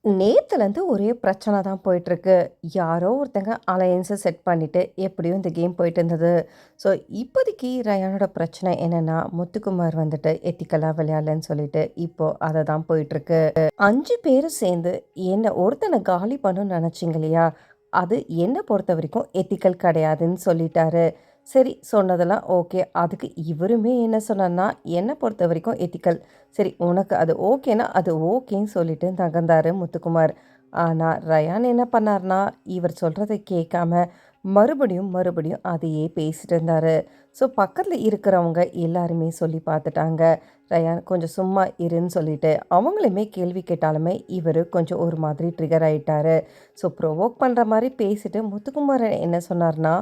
நேத்துலேருந்து ஒரே பிரச்சனை தான் போயிட்டுருக்கு. யாரோ ஒருத்தங்க அலையன்ஸ செட் பண்ணிட்டு, எப்படியோ இந்த கேம் போயிட்டு இருந்தது. ஸோ, இப்போதைக்கு ரயானோட பிரச்சனை என்னன்னா, முத்துக்குமார் வந்துட்டு எத்திக்கலா விளையாடலன்னு சொல்லிட்டு, இப்போ அத தான் போயிட்டுருக்கு. 5 பேரும் சேர்ந்து என்ன ஒருத்தன காலி பண்ணணும்னு நெனச்சீங்க இல்லையா? அது என்ன பொறுத்தவரைக்கும் எத்திக்கல் கிடையாதுன்னு சொல்லிட்டாரு. சரி, சொன்னதெல்லாம் ஓகே. அதுக்கு இவருமே என்ன சொன்னார்னா, என்ன பொறுத்தவரைக்கும் எத்திக்கல். சரி, உனக்கு அது ஓகேன்னா, அது ஓகேன்னு சொல்லிட்டு நகர்ந்தாரு முத்துக்குமார். ஆனா, ரயான் என்ன பண்ணார்னா, இவர் சொல்றத கேட்காம மறுபடியும் அதையே பேசிட்டு இருந்தாரு. ஸோ, பக்கத்துல இருக்கிறவங்க எல்லாருமே சொல்லி பார்த்துட்டாங்க. ரயான் கொஞ்சம் சும்மா இருன்னு சொல்லிட்டு, அவங்களுமே கேள்வி கேட்டாலுமே இவரு கொஞ்சம் ஒரு மாதிரி ட்ரிகர் ஆயிட்டாரு. ஸோ, ப்ரொவோக் பண்ற மாரி பேசிட்டு முத்துக்குமார் என்ன சொன்னார்னா,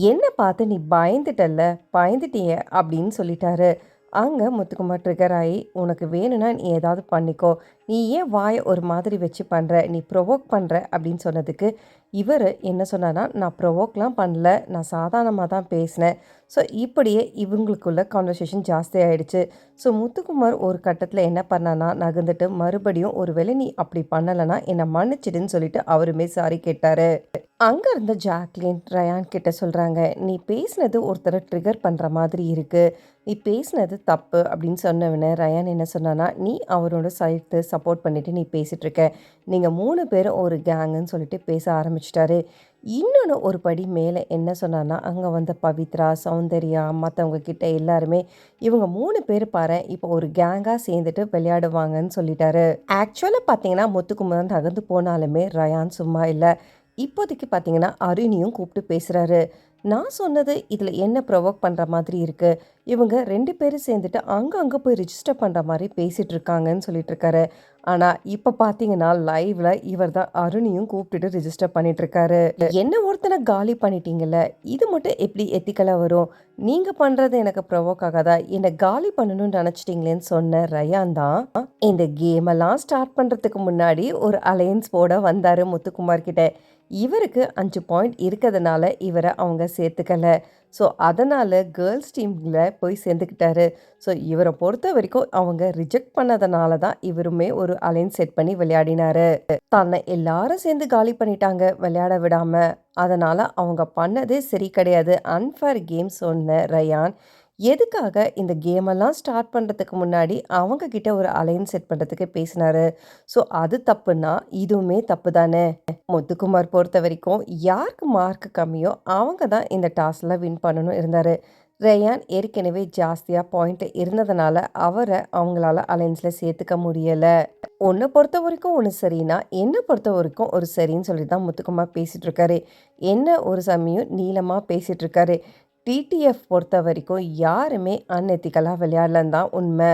"என்ன பார்த்து நீ பயந்துட்டல்ல, பயந்துட்டிய" அப்படின்னு சொல்லிட்டாரு. அங்க முத்துக்குமார் ட்ரிகர் ஆயி, "உனக்கு வேணும்னா நீ ஏதாவது பண்ணிக்கோ. நீ ஏன் வாய ஒரு மாதிரி வச்சு பண்ற? நீ ப்ரொவோக் பண்ற" அப்படின்னு சொன்னதுக்கு, இவரு என்ன சொன்னார்னா, "நான் ப்ரொவோக்லாம் பண்ணல. நான் சாதாரணமா தான் பேசினேன்." ஸோ, இப்படியே இவங்களுக்குள்ள கான்வர்சேஷன் ஜாஸ்தியாயிடுச்சு. ஸோ, முத்துக்குமார் ஒரு கட்டத்தில என்ன பண்ணார்னா, நகர்ந்துட்டு மறுபடியும் "ஒரு வேளை நீ அப்படி பண்ணலன்னா, என்ன மன்னிச்சிடுன்னு" சொல்லிட்டு அவருமே சாரி கேட்டாரு. அங்க இருந்த ஜாக்லின் ரயான் கிட்ட சொல்றாங்க, "நீ பேசினது ஒருத்தர ட்ரிகர் பண்ற மாதிரி இருக்கு. நீ பேசினது தப்பு." அப்படின்னு சொன்னவொன்னே ரயான் என்ன சொன்னான்னா, "நீ அவரோட சைடு சப்போர்ட் பண்ணிட்டு நீ பேசிட்டுருக்க. நீங்க 3 பேரும் ஒரு கேங்குன்னு" சொல்லிட்டு பேச ஆரம்பிச்சுட்டாரு. இன்னொன்னு ஒரு படி மேல என்ன சொன்னார்னா, அங்க வந்த பவித்ரா, சௌந்தர்யா மத்தவங்க கிட்ட எல்லாருமே, "இவங்க 3 பேரு பாரேன், இப்போ ஒரு கேங்கா சேர்ந்துட்டு விளையாடுவாங்கன்னு" சொல்லிட்டாரு. ஆக்சுவலா பார்த்தீங்கன்னா, முத்துக்குமார் நகர்ந்து போனாலுமே ரயான் சும்மா இல்ல. இப்போதைக்கு பார்த்தீங்கன்னா, அருணியும் கூப்பிட்டு பேசுறாரு. "நான் சொன்னது இதில என்ன ப்ரொவோக் பண்ற மாதிரி இருக்கு? இவங்க 2 பேரும் சேர்ந்துட்டு அங்க போய் ரிஜிஸ்டர் பண்ற மாரி பேசிட்டு இருக்காங்கன்னு" சொல்லிட்டு இருக்காரு. ஆனா, இப்ப பார்த்தீங்கன்னா, லைவ்ல இவர் தான் அருணியும் கூப்பிட்டுட்டு ரிஜிஸ்டர் பண்ணிட்டு இருக்காரு. "என்ன ஒருத்தன காலி பண்ணிட்டீங்கல்ல, இது மட்டும் எப்படி எத்திக்கலா வரும்? நீங்க பண்றது எனக்கு ப்ரொவோக் ஆகாதா? என்ன காலி பண்ணணும்னு நெனச்சிட்டீங்களேன்னு" சொன்ன ரயான் தான், இந்த கேமெல்லாம் ஸ்டார்ட் பண்றதுக்கு முன்னாடி ஒரு அலையன்ஸ் போட வந்தாரு முத்துக்குமார் கிட்ட. இவருக்கு 5 பாயிண்ட் இருக்கதுனால இவர அவங்க சேர்த்துக்கல. ஸோ, அதனால கேர்ல்ஸ் டீம்ல போய் சேர்ந்துக்கிட்டாரு. ஸோ, இவர பொறுத்தவரைக்கும் அவங்க ரிஜெக்ட் பண்ணதுனால தான் இவருமே ஒரு அலைன்ஸ் செட் பண்ணி விளையாடினாரு. தன்னை எல்லாரும் சேர்ந்து காலி பண்ணிட்டாங்க விளையாட விடாம. அதனால அவங்க பண்ணதே சரி கிடையாது. அன்ஃபேர் கேம் சொன்ன ரயான், எதுக்காக இந்த கேமெல்லாம் ஸ்டார்ட் பண்றதுக்கு முன்னாடி அவங்க கிட்ட ஒரு அலைன்ஸ் செட் பண்றதுக்கு பேசினாரு. ஸோ, அது தப்புன்னா, இதுவுமே தப்பு தானே! முத்துக்குமார் பொறுத்தவரைக்கும் யாருக்கு மார்க் கம்மியோ அவங்க தான் இந்த டாஸ்க்ல வின் பண்ணணும் இருந்தாரு. ரேயான் ஏற்கனவே ஜாஸ்தியா பாயிண்ட் இருந்ததுனால அவர அவங்களால அலைன்ஸ்ல சேர்த்துக்க முடியல. "உன்ன பொறுத்தவரைக்கும் ஒண்ணு சரின்னா, என்ன பொறுத்தவரைக்கும் ஒரு சரின்னு" சொல்லி தான் முத்துக்குமார் பேசிட்டு இருக்காரு. என்ன ஒரு சமயம் நீளமா பேசிட்டு இருக்காரு. டிடிஎஃப் பொறுத்தவரைக்கும் யாருமே அன்எத்திக்கலா விளையாடலன்னு தான் உண்மை.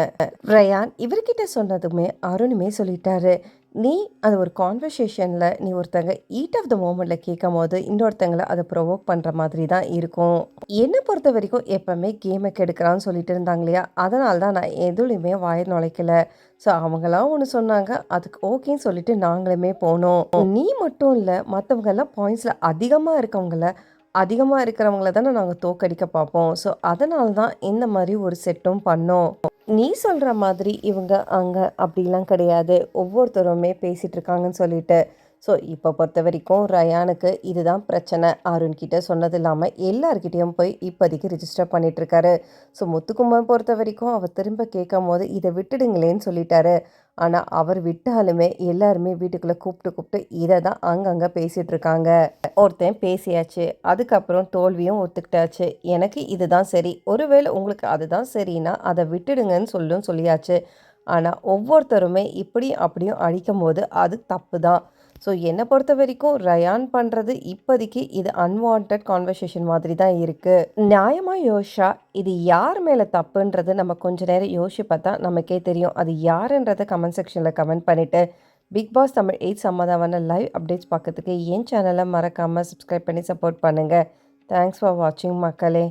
ரயான் இவர்கிட்ட சொன்னதுமே அருணுமே சொல்லிட்டாரு. "நீ அது ஒரு கான்வர்சேஷன்ல நீ ஒருத்தங்க ஹீட் ஆஃப் த மொமெண்ட்ல கேட்கும்போது, இன்னொருத்தங்கள அத ப்ரொவோக் பண்ற மாதிரி தான் இருக்கும். என்ன பொறுத்தவரைக்கும் எப்பவுமே கேம கெடுக்குறான்னு சொல்லிட்டு இருந்தாங்க இல்லையா? அதனால தான் நான் எதுலயுமே வாய நுழைக்கல. ஸோ, அவங்களா ஒண்ணு சொன்னாங்க. அதுக்கு ஓகேன்னு சொல்லிட்டு நாங்களுமே போனோம். நீ மட்டும் இல்ல, மத்தவங்கலாம் பாயிண்ட்ஸ்ல அதிகமா இருக்கிறவங்கள தானே நாங்க தோற்கடிக்க பார்ப்போம். ஸோ, அதனால தான் இந்த மாரி ஒரு செட்டும் பண்ணோம். நீ சொல்ற மாதிரி இவங்க அங்க அப்படிலாம் கிடையாது. ஒவ்வொருத்தருமே பேசிட்டு இருக்காங்கன்னு" சொல்லிட்டு. ஸோ, இப்போ பொறுத்தவரைக்கும் ரயானுக்கு இதுதான் பிரச்சனை. அருண் கிட்ட சொன்னது இல்லாம எல்லார்கிட்டயும் போய் இப்போதைக்கு ரிஜிஸ்டர் பண்ணிட்டு இருக்காரு. ஸோ, முத்துக்குமார் பொறுத்தவரைக்கும் அவர் திரும்ப கேட்கும்போது, "இத விட்டுடுங்களேன்னு" சொல்லிட்டாரு. ஆனா, அவர் விட்டாலுமே எல்லாருமே வீட்டுக்குள்ள கூப்பிட்டு இத தான் அங்கங்க பேசிட்டு இருக்காங்க. ஒருத்தன் பேசியாச்சு. அதுக்கப்புறம் தோல்வியும் ஒத்துக்கிட்டாச்சு. "எனக்கு இதுதான் சரி. ஒருவேளை உங்களுக்கு அதுதான் சரின்னா, அத விட்டுடுங்கன்னு" சொல்லியாச்சு. ஆனா, ஒவ்வொருத்தருமே இப்படியும் அப்படியும் அடிக்கும்போது அது தப்பு தான். ஸோ, என்ன பொறுத்தவரைக்கும் ரயான் பண்றது இப்போதைக்கு இது அன்வான்டட் கான்வர்சேஷன் மாதிரி தான் இருக்கு. நியாயமா யோசிச்சா, இது யார் மேல தப்புன்றது நம்ம கொஞ்ச நேரம் யோசிச்சு பார்த்தா நமக்கே தெரியும். அது யாருன்றத கமெண்ட் செக்ஷன்ல கமெண்ட் பண்ணிட்டு, பிக் பாஸ் தமிழ் 8 சம்மந்தமான லைவ் அப்டேட்ஸ் பார்க்கறதுக்கு என் சேனல மறக்காம சப்ஸ்கிரைப் பண்ணி சப்போர்ட் பண்ணுங்க. தேங்க்ஸ் ஃபார் வாட்சிங் மக்களே!